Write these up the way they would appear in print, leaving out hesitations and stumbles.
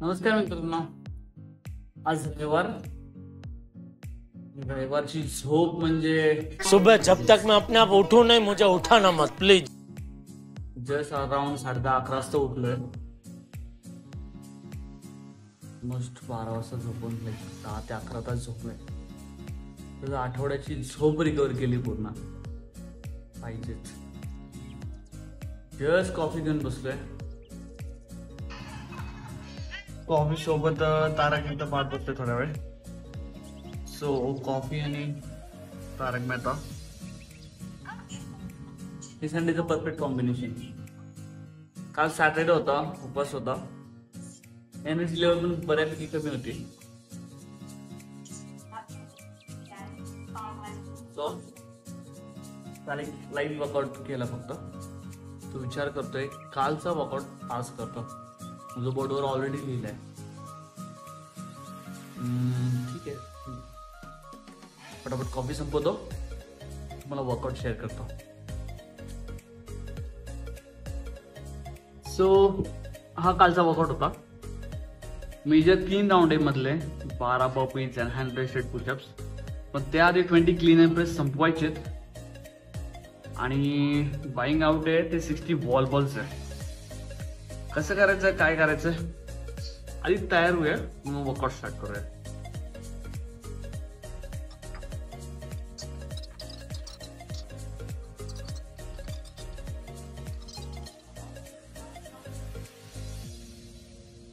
नमस्कार मित्रांनो. आज रविवारची झोप म्हणजे सुबह जब तक मैं अपने आप उठूं नहीं मुझे उठाना मत प्लीज. जस्ट अराउंड 10:30-11 वाजता उठलोय. मस्ट 12 वाजता झोपून 10 ते 11 तास झोपलोय. तर आठवड्याची झोप रिकवर केली पूर्ण पाहिजेच. जस्ट कॉफी घेऊन बसलोय. कॉफी सोबत तारक मेहता पाहत बसतोय थोडा वेळ. सो कॉफी आणि तारक मेहता हे संडेचं परफेक्ट कॉम्बिनेशन. काल सॅटर्डे होता, उपवास होता. एनर्जी लेवल पण बऱ्यापैकी कमी होती. सो काल एक लाईट वर्कआउट केला फक्त. तो विचार करतोय कालचा वर्कआउट आज करतो. जो बोर्डवर ऑलरेडी लिहिलाय. ठीक आहे, फटाफट कॉफी संपवतो, मला वर्कआउट शेअर करतो. सो हा कालचा वर्कआउट होता. मेजर 3 राऊंड आहे मधले 12 बर्पीज आणि हँड प्रेस्ड पुशअप्स. पण त्याआधी 20 क्लीन अँड प्रेस संपवायचेत. आणि बाईंग आउट आहे ते 60 वॉल बॉल्स आहे. कसं करायचं, काय करायचं, आधी तयार होऊया, मग वर्कआउट स्टार्ट करूया.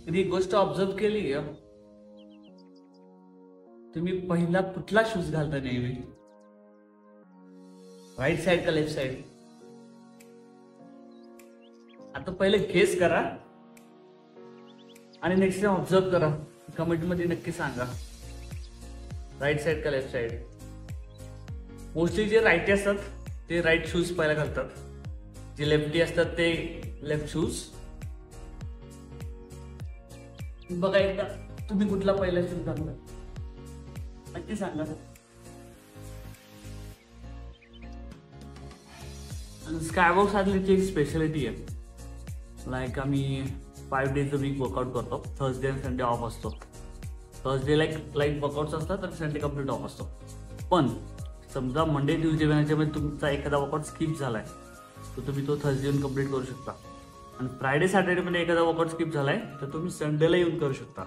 कधी एक गोष्ट ऑब्झर्व केली का, तुम्ही पहिला कुठला शूज घालता नेहमी? राईट साइड का लेफ्ट साइड? आता पहिले गेस करा आणि नेक्स्ट टाइम ऑब्झर्व करा. कमेंट मध्ये नक्की सांगा, राईट साइड का लेफ्ट साइड. मोस्टली जे राईटी असतात ते राईट शूज पहिला घालतात. जे लेफ्टी असतात ते लेफ्ट शूज. बघा एकदा तुम्ही कुठला पहिला शूज घालता नक्की सांगा. स्कायवॉक ॲथलीटची एक स्पेशालिटी आहे. लाईक आम्ही 5 days a week वर्कआउट करतो. थर्सडे आणि संडे ऑफ असतो. थर्सडे लाईक वर्कआउट्स असतात तर संडे कम्प्लीट ऑफ असतो. पण समजा मंडे ट्यूजडे वेनसडेमध्ये तुमचा एखादा वर्कआउट स्किप झालाय तर तुम्ही तो थर्सडे येऊन कम्प्लीट करू शकता. आणि फ्रायडे सॅटर्डेमध्ये एखादा वर्कआउट स्किप झालाय तर तुम्ही संडेला येऊन करू शकता.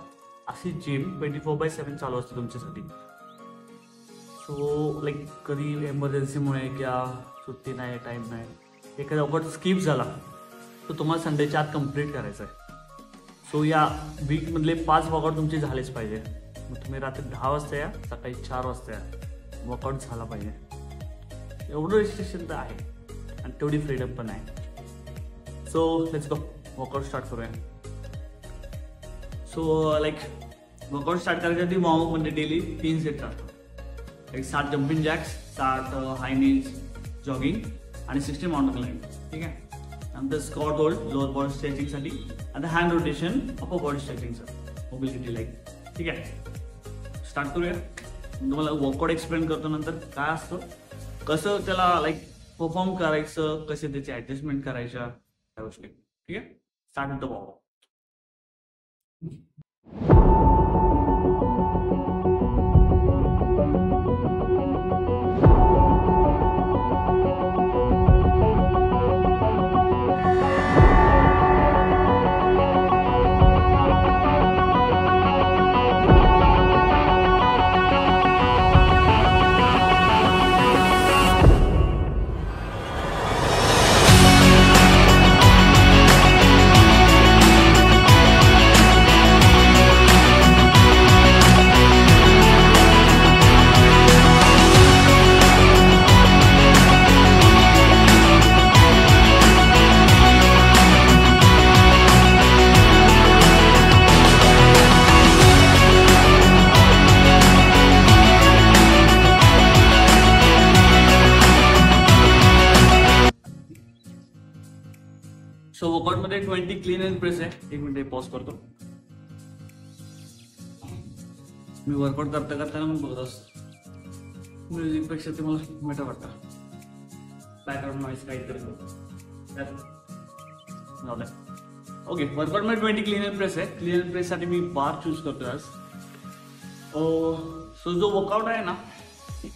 अशी जिम 24/7 चालू असते तुमच्यासाठी. सो लाईक कधी एमर्जन्सीमुळे किंवा सुट्टी नाही, टाईम नाही, एखादा वर्कआउट स्किप झाला तर तुम्हाला संडेच्या आत कम्प्लीट करायचं आहे. सो या वीकमधले 5 वर्कआउट तुमचे झालेच पाहिजे. मग तुम्ही रात्री 10 वाजता या, सकाळी 4 वाजता या, वर्कआउट झाला पाहिजे. एवढं रिस्ट्रिक्शन तर आहे आणि तेवढी फ्रीडम पण आहे. So let's go, workout start करूया. सो लाईक वर्कआउट स्टार्ट करायसाठी मॉर्निंगमध्ये डेली 3 सेट असतात. एक 7 jumping jacks, 7 high knees jogging आणि 60 माउंटेन क्लाइंब. ठीक आहे. नंतर स्क्वॉट होल्ड लोअर बॉडी स्ट्रेचिंगसाठी. आता हँड रोटेशन अपर बॉडी स्ट्रेचिंगचं मोबिलिटी लाईक. ठीक आहे, स्टार्ट करूया. तुम्हाला वर्कआउट एक्सप्लेन करतो नंतर काय असतं, कसं त्याला लाईक परफॉर्म करायचं, कसे त्याची ऍडजस्टमेंट करायच्या त्या गोष्टी. ठीक आहे, start with the workout. So वर्कआउटमध्ये 20 क्लीन अँड प्रेस आहे. 1 मिनिट पॉज करतो. मी वर्कआउट करताना मग बघत असतो. म्युझिकपेक्षा ते मला बेटर वाटतं. बॅकग्राऊंड नॉईज काहीतरी जाऊ द्या. ओके, वर्कआउट मध्ये 20 क्लीन अँड प्रेस आहे. क्लीन अँड प्रेस साठी मी बार चूज करतोय आज. सो जो वर्कआउट आहे ना,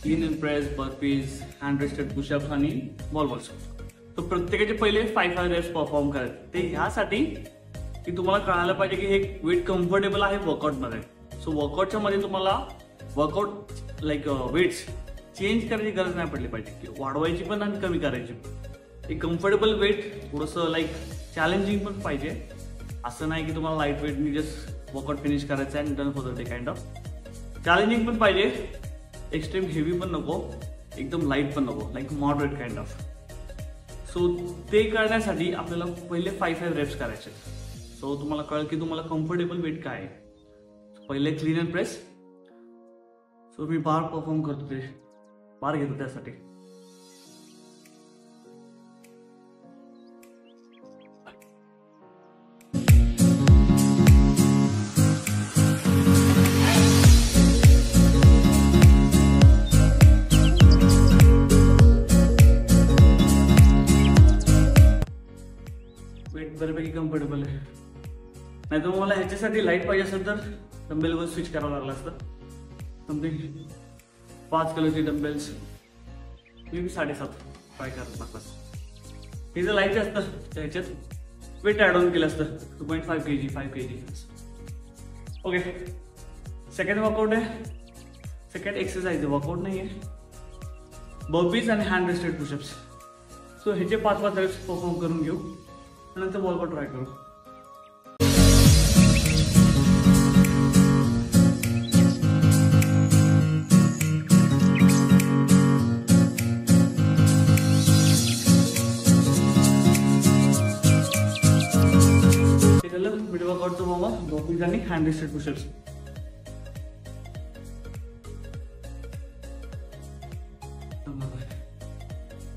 clean and press, burpees, hand rested pushups आणि वॉल बॉल्स, तो प्रत्येकाचे पहिले 5 रेप्स परफॉर्म करायचे. ते ह्यासाठी की तुम्हाला कळायला पाहिजे की हे वेट कम्फर्टेबल आहे वर्कआउटमध्ये. सो वर्कआउटच्या मध्ये तुम्हाला वर्कआउट लाईक वेट्स चेंज करायची गरज नाही पडली पाहिजे, की वाढवायची पण आणि कमी करायची पण. एक कम्फर्टेबल वेट थोडंसं लाईक चॅलेंजिंग पण पाहिजे. असं नाही की तुम्हाला लाईट वेटनी जस्ट वर्कआउट फिनिश करायचं आहे आणि डन होतं. ते काइंड ऑफ चॅलेंजिंग पण पाहिजे, एक्स्ट्रीम हेवी पण नको, एकदम लाईट पण नको, like moderate kind of. So ते करण्यासाठी आपल्याला पहिले 5 रेप्स करायचे. सो तुम्हाला कळेल की तुम्हाला कम्फर्टेबल वेट काय आहे. पहिले clean and press. So me bar perform करतो, ते बार घेतो त्यासाठी. वेट बऱ्यापैकी कम्फर्टेबल आहे. नाही तर मला ह्याच्यासाठी लाईट पाहिजे असेल तर डंबेलवर स्विच करावं लागलं असतं. समथिंग 5 किलोची डंबेल्स मी 7.5 ट्राय करत लागतात. हे जर लाईट असतं तर ह्याच्यात वेट ॲड ऑन केलं असतं 2.5 kg 5 kg. Okay, second workout आहे, सेकंड एक्सरसाइज वर्कआउट नाही आहे, बर्पीज आणि हँड रेस्टेड पुशअप्स. सो ह्याचे 5 रेप्स परफॉर्म करून घेऊ, नंतर वर्कआउट ट्राय करू. मिड वर्कआउटचं बाबा बर्पीज आणि hand rested pushups.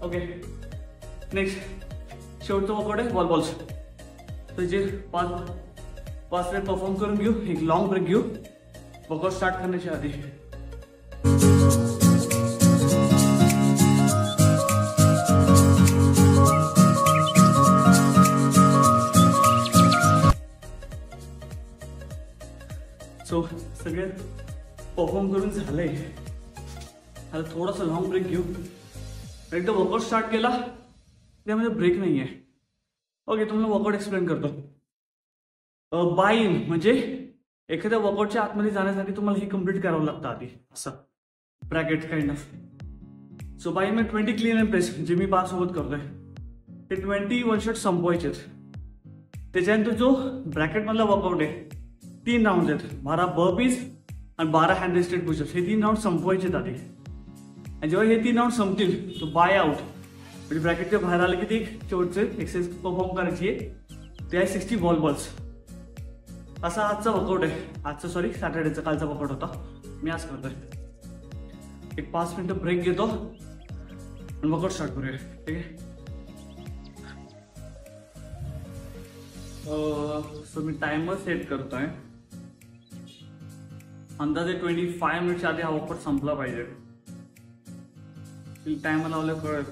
Okay, next शेवटचं वर्कआउट आहे वॉल बॉल्स. तर जे 5 रेप परफॉर्म करून घेऊ. एक लॉंग ब्रेक घेऊ वर्कआउट स्टार्ट करण्याच्या आधी. सो सगळे परफॉर्म करून झालंय. आता थोडासा लॉंग ब्रेक घेऊ. एकदा वर्कआउट स्टार्ट केला त्यामध्ये ब्रेक नाही आहे. ओके, तुम्हाला वर्कआउट एक्सप्लेन करतो. बाय इन म्हणजे एखाद्या वर्कआउटच्या आतमध्ये जाण्यासाठी तुम्हाला हे कम्प्लीट करावं लागतं आधी, असं bracket kind of. So by in मध्ये 20 क्लीन अँड प्रेस जे मी बार सोबत करतोय ते 20 वन शॉट संपवायचे. त्याच्यानंतर जो ब्रॅकेटमधला वर्कआउट आहे 3 राऊंड आहेत. 12 बर्पीज आणि 12 हँड रेस्टेड पुशअप्स. हे 3 राऊंड संपवायचे आधी. आणि जेव्हा हे 3 राऊंड संपतील तो बाय आउट म्हणजे ब्रॅकेटच्या बाहेर आलं की ते शेवटचे एक्सरसाइज परफॉर्म करायची आहे. ते आहे 60 वॉल बॉल्स. असा आजचा वर्कआउट आहे. आजचा सॉरी सॅटर्डेचा, कालचा वर्कआउट होता. मी आज करतोय. एक 5 मिनिटं ब्रेक घेतो आणि वर्कआउट स्टार्ट करूया. ठीक आहे. सो मी टायमर सेट करतोय. अंदाजे 25 मिनिटच्या आधी हा वर्कआउट संपला पाहिजे. टायमर लावलं कळेल.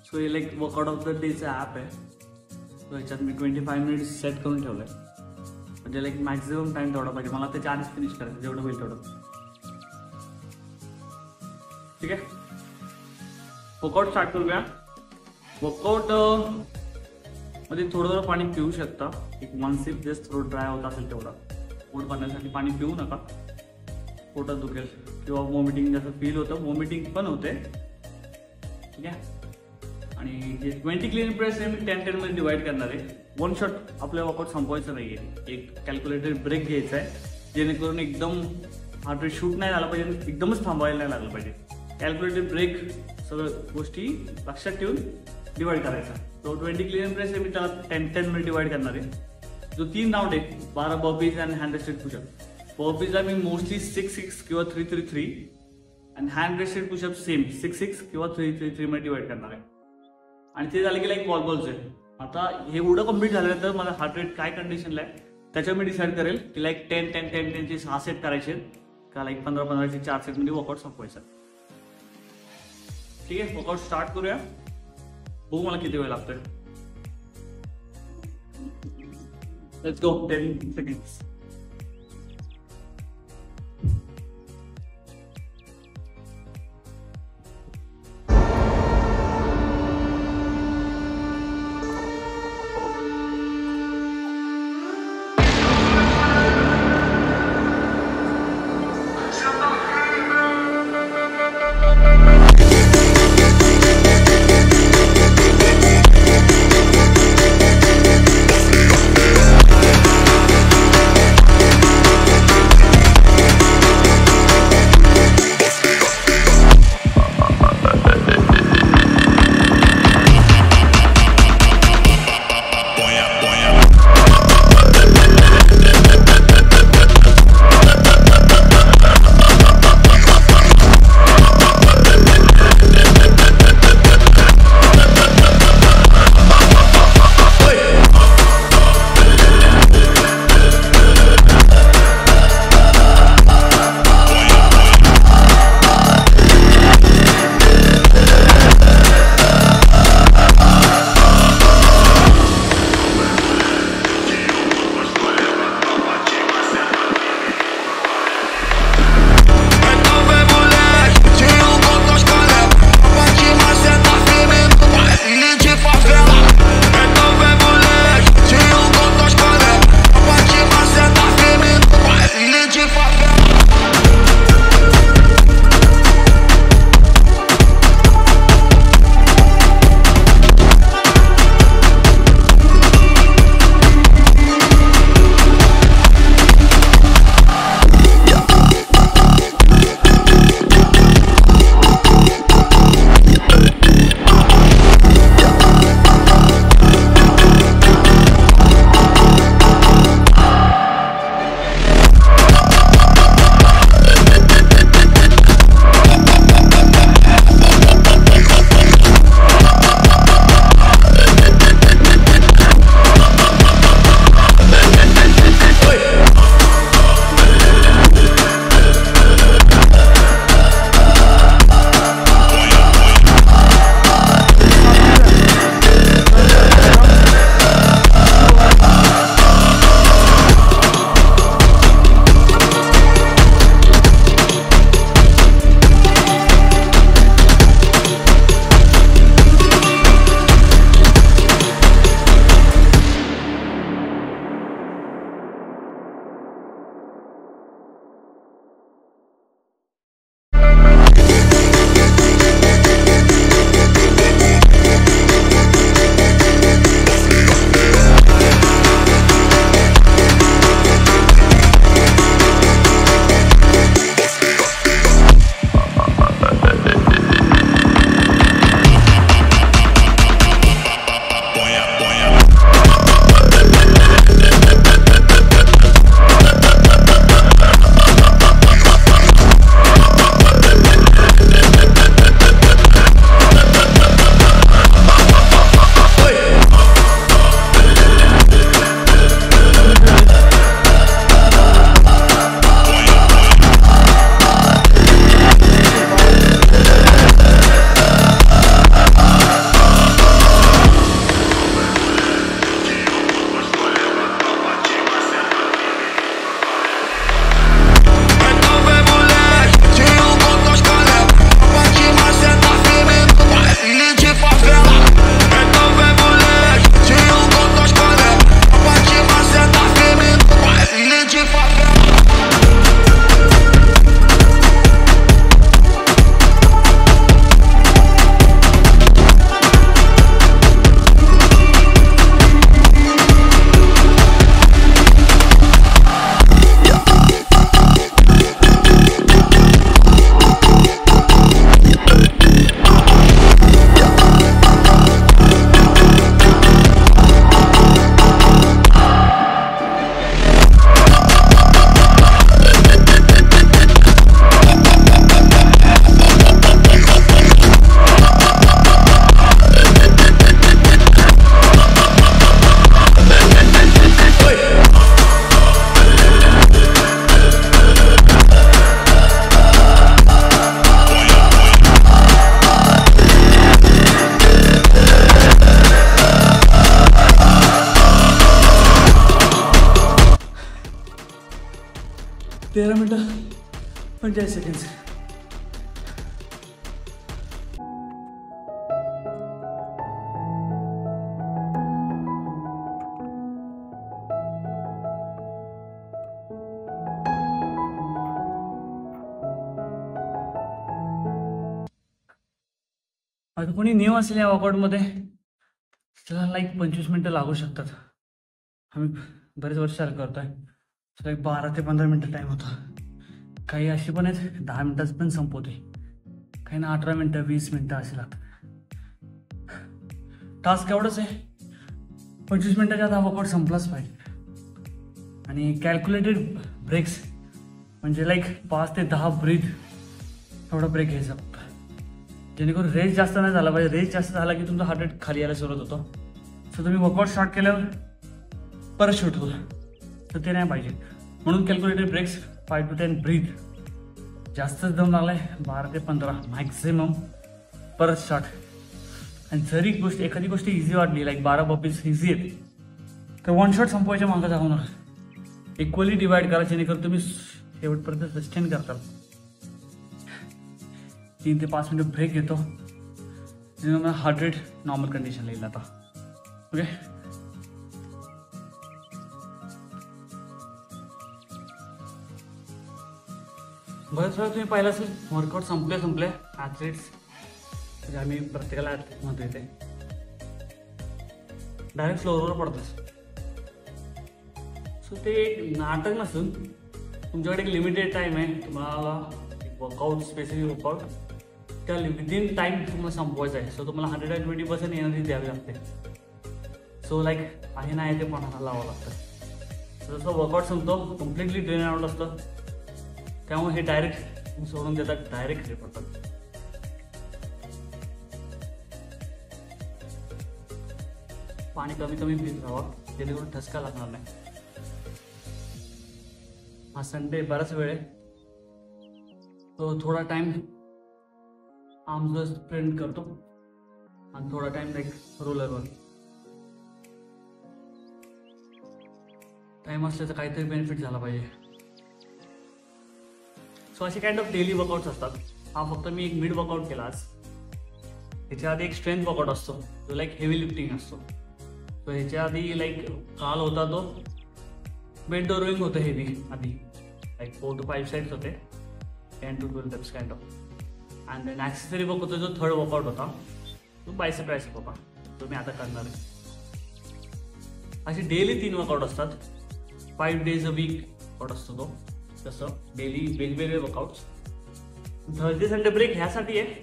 सो हे लाईक वर्कआउट ऑफ द डेचं ॲप आहे. सो ह्याच्यात मी 25 मिनिट्स सेट करून ठेवलंय. म्हणजे लाईक मॅक्झिमम टाइम तेवढा पाहिजे मला. त्याच्या आधीच फिनिश करायचं जेवढं होईल तेवढं. ठीक आहे, वर्कआउट स्टार्ट करूया. वर्कआउट मध्ये थोडं पाणी पिऊ शकता. एक 1 सिप जस्ट थोडं ड्राय होत असेल तेवढा. पोट भरण्यासाठी पाणी पिऊ नका, पोटात दुखेल किंवा वॉमिटिंग जसं फील होतं, वॉमिटिंग पण होते. ठीक आहे. आणि जे 20 क्लीन प्रेस आहे मी 10-10 मध्ये डिवाइड करणार आहे. वन शॉट आपल्या वर्कआउट संपवायचं नाही आहे. एक कॅल्क्युलेटेड ब्रेक घ्यायचा आहे जेणेकरून एकदम हार्ट रेट शूट नाही झाला पाहिजे, एकदमच थांबवायला नाही लागलं पाहिजे. कॅल्क्युलेटेड ब्रेक सगळ्या गोष्टी लक्षात ठेवून डिवाइड करायचा. तो 20 क्लीन प्रेस आहे मी त्याला 10-10 मध्ये डिवाइड करणार आहे. जो 3 राऊंड आहे 12 बर्पीज आणि हँड रेस्टेड पुशअप. बर्पीजला मी मोस्टली 6-6 किंवा 3-3-3 आणि हँड रेस्टेड पुशअप सेम 6-6 किंवा 3-3-3 मध्ये डिवाइड करणार आहे. आणि ते झालं की लाईक वॉल बॉल्स आहे. आता हे एवढं कम्प्लीट झाल्यानंतर मला हार्ट रेट काय कंडिशनला आहे त्याच्यावर मी डिसाईड करेल की लाईक 10-10-10-10चे 6 सेट करायचे का लाईक 15-15चे 4 सेटमध्ये वर्कआउट संपवायचं. ठीक आहे, वर्कआउट स्टार्ट करूया. बघू मला किती वेळ लागतोय. Let's go. 10 seconds. 13 मिनटं 45 सेकंड्स. आता कोणी न्यू असेल या वर्कआउटमध्ये त्याला लाईक 25 मिनटं लागू शकतात. आम्ही बरेच वर्ष करतोय. लाईक 12 ते 15 मिनटं टाईम होता. काही अशी पण आहेत 10 मिनटात पण संपवते. काही ना 18 मिनटं 20 मिनटं असे लागतात. टास्क एवढंच आहे, 25 मिनटाच्या आता वर्कआउट संपलाच पाहिजे. आणि कॅल्क्युलेटेड ब्रेक्स म्हणजे लाईक 5 ते 10 ब्रीथ एवढा ब्रेक घ्यायचा फक्त, जेणेकरून रेस्ट जास्त नाही झाला पाहिजे. रेस्ट जास्त झाला की तुमचा हार्ट रेट खाली यायला सुरुवात होतो. सो तुम्ही वर्कआउट स्टार्ट केल्यावर परत शूट होतं, तर ते नाही पाहिजे. म्हणून कॅल्क्युलेटेड ब्रेक्स 5 to 10 ब्रीथ. जास्तच दम लागलाय 12 ते 15 मॅक्झिमम, परत स्टार्ट. आणि जरी एखादी गोष्ट इझी वाटली लाईक 12 बपीज इझी आहेत, तर वन शॉट संपवायच्या मागं जाऊ नका. इक्वली डिवाइड करा, जेणेकरून तुम्ही शेवटपर्यंत सस्टेन करता. 3 ते 5 मिनटं ब्रेक घेतो, जेणेकरून मला हार्ट रेट नॉर्मल कंडिशनला येईल आता. ओके, बरेच वेळा तुम्ही पाहिलं असेल वर्कआउट संपले ॲथलीट्स, म्हणजे आम्ही प्रत्येकाला ॲथलीट म्हणतो येते, डायरेक्ट फ्लोअरवर पडतात. सो ते एक नाटक नसून तुमच्याकडे एक लिमिटेड टाईम आहे. तुम्हाला वर्कआउट स्पेसिफिक वर्कआउट त्या विदिन टाईम तुम्हाला संपवायचं आहे. सो तुम्हाला 120% एनर्जी द्यावी लागते. सो लाईक आहे ना ते पणाला लावावं लागतं. जसं वर्कआउट संपतो कम्प्लिटली ड्रेन आउट असतं, त्यामुळे हे डायरेक्ट सोडून देतात, डायरेक्ट हे पडतात. पाणी कमी पीत राहावं, जेणेकरून ठसका लागणार नाही. हा संडे बराच वेळ आहे, तो थोडा टाइम आर्म्सवर स्प्रिंट करतो आणि थोडा टाइम लाईक रोलरवर. टाइम असल्याचं काहीतरी बेनिफिट झाला पाहिजे. सो असे काइंड ऑफ डेली वर्कआउट्स असतात. हा फक्त मी एक मिड वर्कआउट केला आज. ह्याच्या आधी एक स्ट्रेंथ वर्कआउट असतो, जो लाईक हेवी लिफ्टिंग असतो. सो ह्याच्या आधी लाईक काल होता तो बेंट रोईंग होतं हेवी आधी, लाईक 4 to 5 सेट्स होते, 10 to 12 reps kind of. And then accessory work होता, जो थर्ड वर्कआउट होता तो बायसेप ट्रायसेप होता, तो मी आता करणार आहे. असे डेली 3 वर्कआउट असतात. 5 days a week वर्कआउट असतो तो. तसं डेली वेगवेगळे वर्कआउट्स. थर्सडे संडे ब्रेक ह्यासाठी आहे,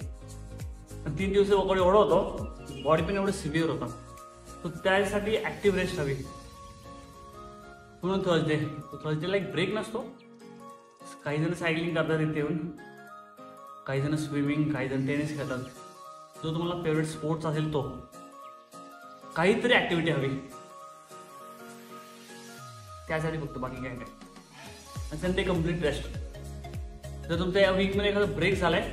3 दिवस वर्कआउट एवढं होतं, बॉडी पेन एवढं सिव्हिअर होता, तर त्यासाठी ॲक्टिव्ह रेस्ट हवी म्हणून थर्सडेला एक ब्रेक नसतो. काही जण सायकलिंग करतात इथे येऊन, काही जण स्विमिंग, काही जण टेनिस खेळतात. जो तुम्हाला फेवरेट स्पोर्ट्स असेल तो, काहीतरी ॲक्टिव्हिटी हवी त्यासाठी फक्त, बाकी काय नाही. आणि संडे कम्प्लीट रेस्ट. जर तुमच्या या वीकमध्ये एखादा ब्रेक झालाय,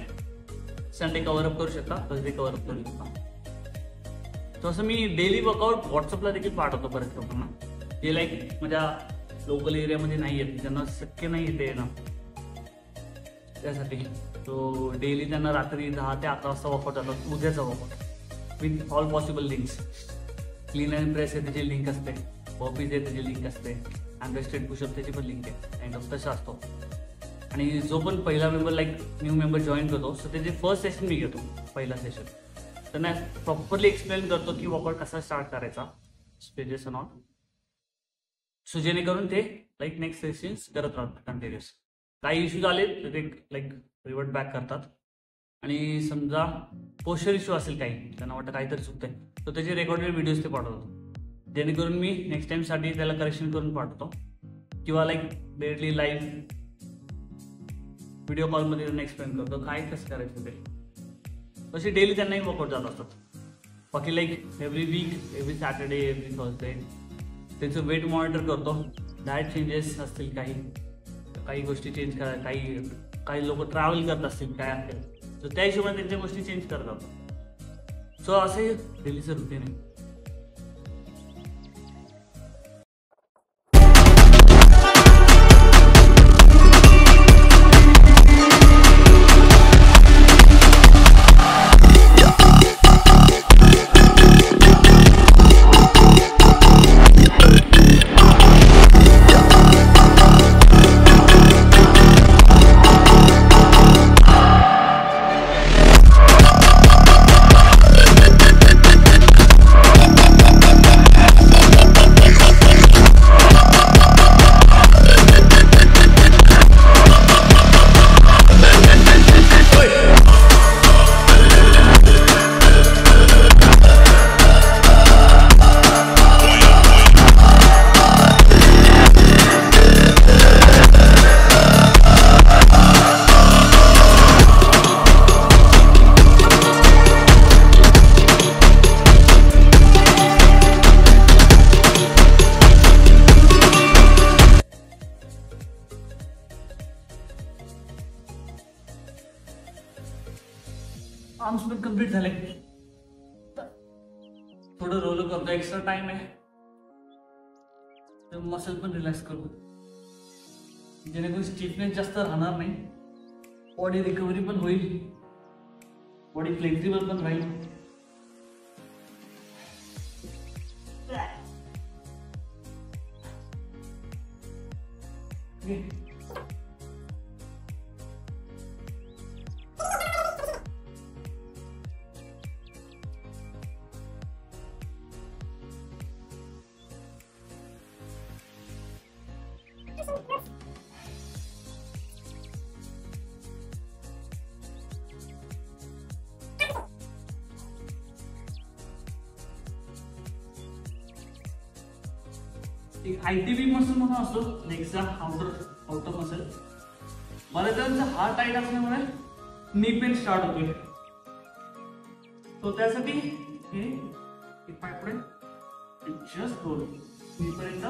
संडे कव्हरअप करू शकता, थर्सडे कव्हरअप करू शकता. तो असं मी डेली वर्कआउट व्हॉट्सअपला देखील पाठवतो बऱ्याच लोकांना, जे लाईक माझ्या लोकल एरियामध्ये नाही आहेत, ज्यांना शक्य नाही येते येणं, त्यासाठी. तो डेली त्यांना रात्री 10 ते 11 वाजता वर्कआउट जातात, उद्याचा workout with all possible links. Clean and press आहे त्याची लिंक असते, बॉपीज आहे त्याची लिंक असते, अँडरस्टेड पुशअप त्याची पण लिंक आहे, काइंड ऑफ तसं असतो. आणि जो पण पहिला member like new member join करतो, सो त्याचे फर्स्ट सेशन मी घेतो, पहिला सेशन. त्यांना प्रॉपरली एक्सप्लेन करतो की वर्कआउट कसा स्टार्ट करायचा, स्टेजेस अँड ऑल. सो जेणेकरून ते लाईक नेक्स्ट सेशन्स करत राहतात कंटिन्युअस. काही इश्यूज आले तर ते लाईक रिवर्ट बॅक करतात. आणि समजा पोस्चर इश्यू असेल काही, त्यांना वाटतं काहीतरी चुकतंय, तर त्याचे रेकॉर्डेड व्हिडिओज ते पाठवतो, जेणेकरून मी नेक्स्ट टाईमसाठी त्याला करेक्शन करून पाठवतो. किंवा लाईक डेटली लाईव्ह व्हिडिओ कॉलमध्ये त्यांना एक्सप्लेन करतो काय कसं करायचं ते. तसे डेली त्यांनाही वर्कआउट जात असतात. बाकी like every week, every Saturday, every Thursday त्यांचं वेट मॉनिटर करतो. डाएट चेंजेस असतील, काही गोष्टी चेंज करा, काही लोक ट्रॅव्हल करत असतील, काय असेल तर त्या हिशोबाने त्यांच्या गोष्टी चेंज करत जातो. सो असे डेलीचं रुटीन आहे. कम्प्लीट झाले. थोडं रोल करतो, एक्स्ट्रा टाइम आहे, तर मसल पण रिलॅक्स करू, जेणेकरून स्टिफनेस जास्त राहणार नाही, बॉडी रिकव्हरी पण होईल, बॉडी फ्लेक्झिबल पण राहील. एक आयटीबी मसल म्हणून असतो, लेगचा आउटर मसल. बऱ्याच जणांचा हार्ट टाईट असल्यामुळे नी पेन स्टार्ट होतोय. तो त्यासाठी हे पाय पुढे जस्ट रोल नी पर्यंत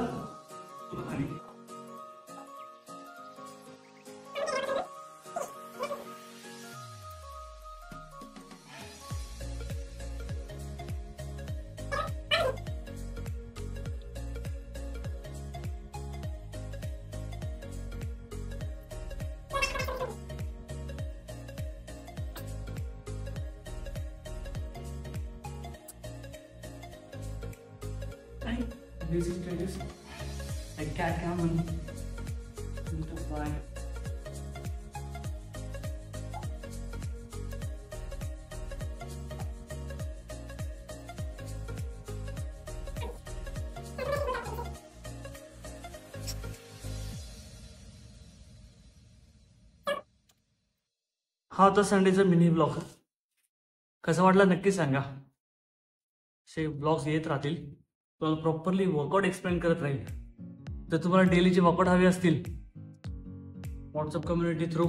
खाली. Basic stretches like cat camel, butterfly. हा होता संडेचा मिनी ब्लॉग. कसा वाटला नक्की सांगा. असे ब्लॉग्स येत राहतील, तुम्हाला प्रॉपरली वर्कआउट एक्सप्लेन करत राहील. जर तुम्हाला डेलीचे वर्कआउट हवे असतील, व्हॉट्सअप कम्युनिटी थ्रू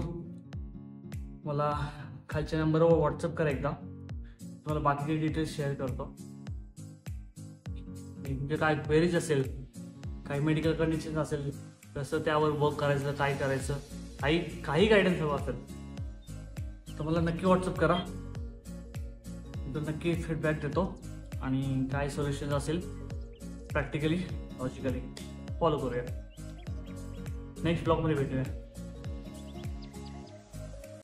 मला खालच्या नंबरवर व्हॉट्सअप करा एकदा, तुम्हाला बाकीचे डिटेल्स शेअर करतो. म्हणजे काय क्वेरीज असेल, काही मेडिकल कंडिशन असेल, कसं त्यावर वर्क करायचं, काय करायचं, काही गायडन्स हवं असेल तर मला नक्की व्हॉट्सअप करा. तर नक्की फीडबॅक देतो आणि काय सोल्युशन असेल प्रॅक्टिकली लॉजिकली फॉलो करूया. नेक्स्ट ब्लॉगमध्ये भेटूया.